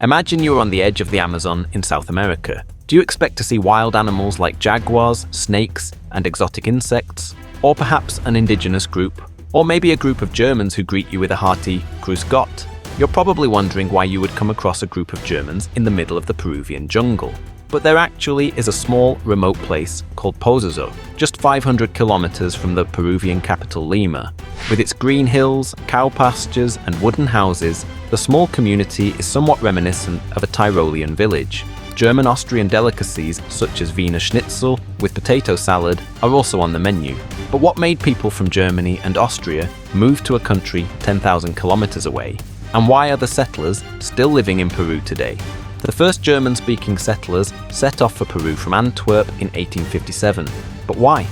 Imagine you're on the edge of the Amazon in South America. Do you expect to see wild animals like jaguars, snakes, and exotic insects? Or perhaps an indigenous group? Or maybe a group of Germans who greet you with a hearty "Grüß Gott"? You're probably wondering why you would come across a group of Germans in the middle of the Peruvian jungle. But there actually is a small, remote place called Pozo, just 500 kilometers from the Peruvian capital Lima. With its green hills, cow pastures, and wooden houses, the small community is somewhat reminiscent of a Tyrolean village. German Austrian delicacies such as Wiener Schnitzel with potato salad are also on the menu. But what made people from Germany and Austria move to a country 10,000 kilometers away? And why are the settlers still living in Peru today? The first German-speaking settlers set off for Peru from Antwerp in 1857. But why?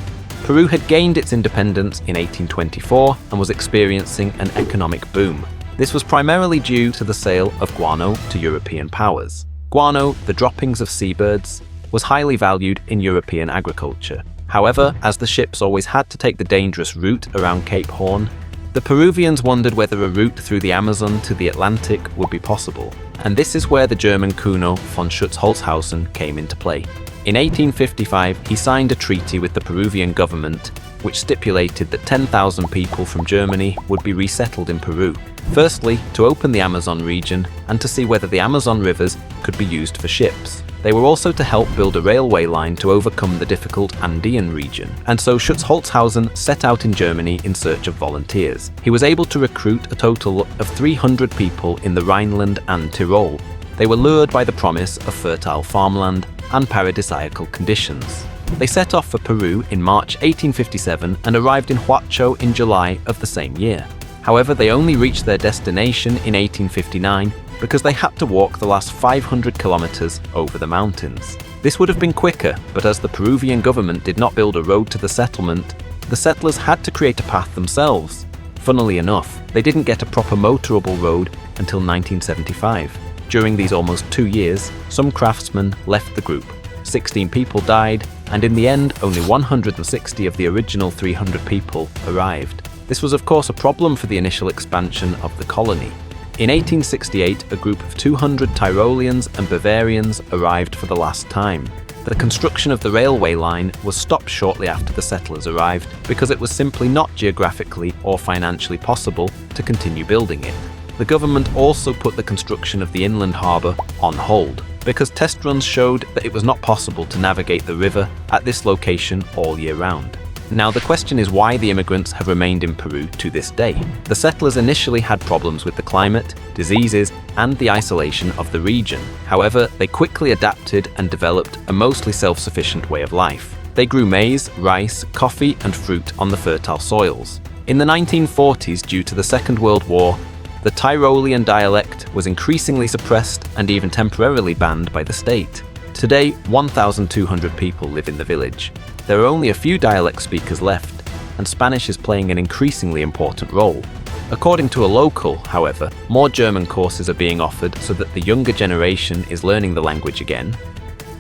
Peru had gained its independence in 1824 and was experiencing an economic boom. This was primarily due to the sale of guano to European powers. Guano, the droppings of seabirds, was highly valued in European agriculture. However, as the ships always had to take the dangerous route around Cape Horn, the Peruvians wondered whether a route through the Amazon to the Atlantic would be possible. And this is where the German Kuno von Schütz-Holzhausen came into play. In 1855, he signed a treaty with the Peruvian government which stipulated that 10,000 people from Germany would be resettled in Peru. Firstly, to open the Amazon region and to see whether the Amazon rivers could be used for ships. They were also to help build a railway line to overcome the difficult Andean region. And so Schütz-Holzhausen set out in Germany in search of volunteers. He was able to recruit a total of 300 people in the Rhineland and Tyrol. They were lured by the promise of fertile farmland and paradisiacal conditions. They set off for Peru in March 1857 and arrived in Huacho in July of the same year. However, they only reached their destination in 1859 because they had to walk the last 500 kilometers over the mountains. This would have been quicker, but as the Peruvian government did not build a road to the settlement, the settlers had to create a path themselves. Funnily enough, they didn't get a proper motorable road until 1975. During these almost 2 years, some craftsmen left the group. 16 people died, and in the end, only 160 of the original 300 people arrived. This was of course a problem for the initial expansion of the colony. In 1868, a group of 200 Tyroleans and Bavarians arrived for the last time. The construction of the railway line was stopped shortly after the settlers arrived because it was simply not geographically or financially possible to continue building it. The government also put the construction of the inland harbour on hold because test runs showed that it was not possible to navigate the river at this location all year round. Now the question is why the immigrants have remained in Peru to this day. The settlers initially had problems with the climate, diseases, and the isolation of the region. However, they quickly adapted and developed a mostly self-sufficient way of life. They grew maize, rice, coffee, and fruit on the fertile soils. In the 1940s, due to the Second World War, the Tyrolean dialect was increasingly suppressed and even temporarily banned by the state. Today, 1,200 people live in the village. There are only a few dialect speakers left, and Spanish is playing an increasingly important role. According to a local, however, more German courses are being offered so that the younger generation is learning the language again.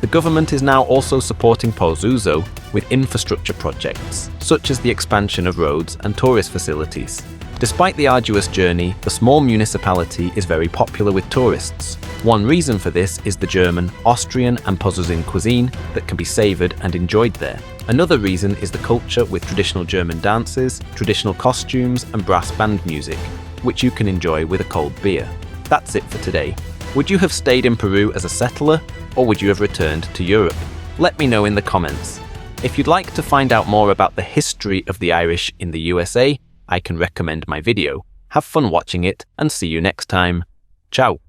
The government is now also supporting Pozuzo with infrastructure projects, such as the expansion of roads and tourist facilities. Despite the arduous journey, the small municipality is very popular with tourists. One reason for this is the German, Austrian, and Pozuzin cuisine that can be savoured and enjoyed there. Another reason is the culture with traditional German dances, traditional costumes, and brass band music, which you can enjoy with a cold beer. That's it for today. Would you have stayed in Peru as a settler, or would you have returned to Europe? Let me know in the comments. If you'd like to find out more about the history of the Irish in the USA, I can recommend my video. Have fun watching it, and see you next time. Ciao.